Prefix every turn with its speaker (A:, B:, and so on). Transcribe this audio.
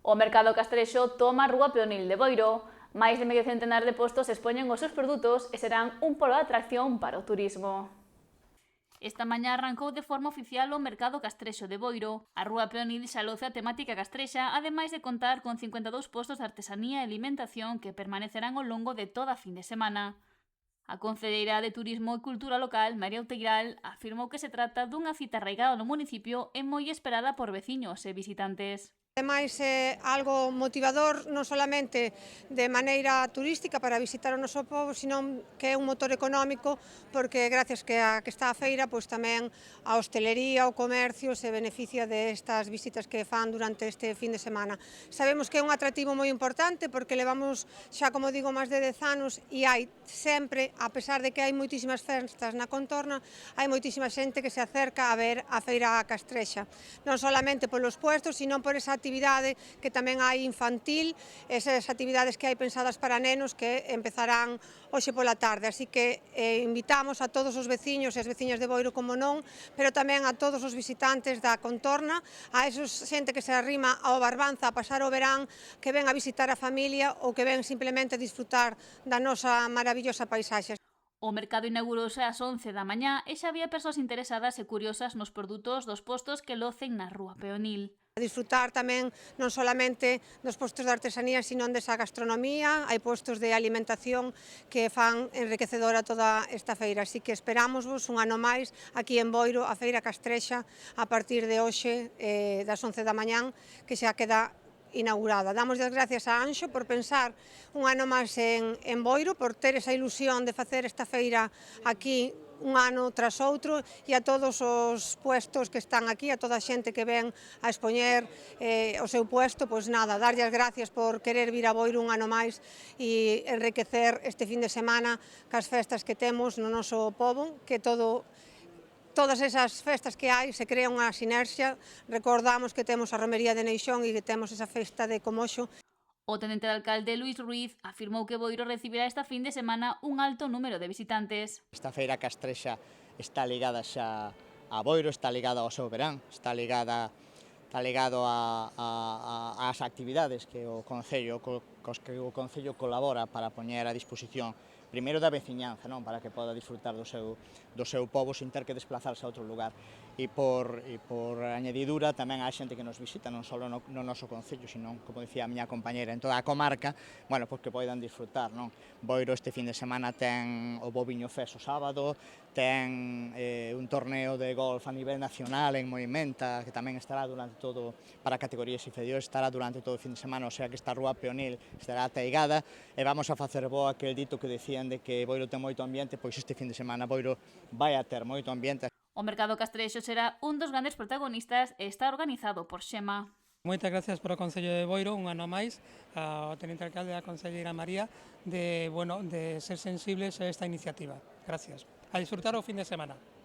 A: O mercado castrexo toma a Rúa Peonil de Boiro. Máis de medio centenar de postos expoñen os seus produtos e serán un polo de atracción para o turismo. Esta mañá arrancou de forma oficial o mercado castrexo de Boiro. A Rúa Peonil xa loce a temática castrexa, ademais de contar con 52 postos de artesanía e alimentación que permanecerán ao longo de toda a fin de semana. A concelleira de Turismo e Cultura local, María Outeiral, afirmou que se trata dunha cita arraigada no municipio e moi esperada por veciños e visitantes.
B: Ademais, é algo motivador non solamente de maneira turística para visitar o noso pobo, sino que é un motor económico porque gracias que está a feira, pois tamén a hostelería, o comercio se beneficia destas visitas que fan durante este fin de semana. Sabemos que é un atractivo moi importante porque levamos xa, como digo, máis de 10 anos e hai sempre, a pesar de que hai moitísimas festas na contorna, hai moitísima xente que se acerca a ver a feira castrexa, non solamente polos puestos, sino por esa actividade que tamén hai infantil, esas actividades que hai pensadas para nenos que empezarán hoxe pola tarde, así que invitamos a todos os veciños e as veciñas de Boiro como non, pero tamén a todos os visitantes da contorna, a esos xente que se arrima ao Barbanza a pasar o verán, que ven a visitar a familia ou que ven simplemente disfrutar da nosa maravillosa paisaxe.
A: O mercado inaugurouse ás 11 da mañá e xa había persoas interesadas e curiosas nos produtos dos postos que locen na Rúa Peonil.
B: A disfrutar tamén non solamente dos postos de artesanía, sino desa gastronomía, hai postos de alimentación que fan enriquecedora toda esta feira, así que esperámosvos un ano máis aquí en Boiro, a feira castrexa, a partir de hoxe das 11 da mañán, que xa queda inaugurada. Damos as gracias a Anxo por pensar un ano máis en Boiro, por ter esa ilusión de facer esta feira aquí un ano tras outro e a todos os puestos que están aquí, a toda a xente que ven a expoñer o seu puesto, pois nada, darlle as gracias por querer vir a Boiro un ano máis e enriquecer este fin de semana cas festas que temos no noso pobo, que todas esas festas que hai se crea unha sinerxia. Recordamos que temos a romería de Neixón e que temos esa festa de Comoxo.
A: O tenente de alcalde Luís Ruiz afirmou que Boiro recibirá esta fin de semana un alto número de visitantes.
C: Esta feira castrexa está ligada xa a Boiro, está ligada ao seu verán, está ligado ás actividades que o Concello colabora para poñer a disposición primeiro da veciñanza, non, para que poda disfrutar do seu pobo sin ter que desplazarse a outro lugar. E por añadidura tamén hai xente que nos visita, non só no noso Concello, sino, como dicía a miña compañera, en toda a comarca, bueno, pois que poidan disfrutar, non? Boiro este fin de semana ten o Boviño Fest o sábado, ten un torneo de golf a nivel nacional en Moimenta, que tamén estará durante todo, para categorías inferiores, estará durante todo o fin de semana, o sea que esta Rúa Peonil estará ateigada, e vamos a facer bo aquel dito que decían de que Boiro ten moito ambiente, pois este fin de semana Boiro vai a ter moito ambiente.
A: O mercado castrexo será un dos grandes protagonistas e está organizado por Xema.
D: Moitas gracias para o Concello de Boiro, un ano máis, ao tenente alcalde e a concelleira María, de ser sensibles a esta iniciativa. Gracias. A disfrutar o fin de semana.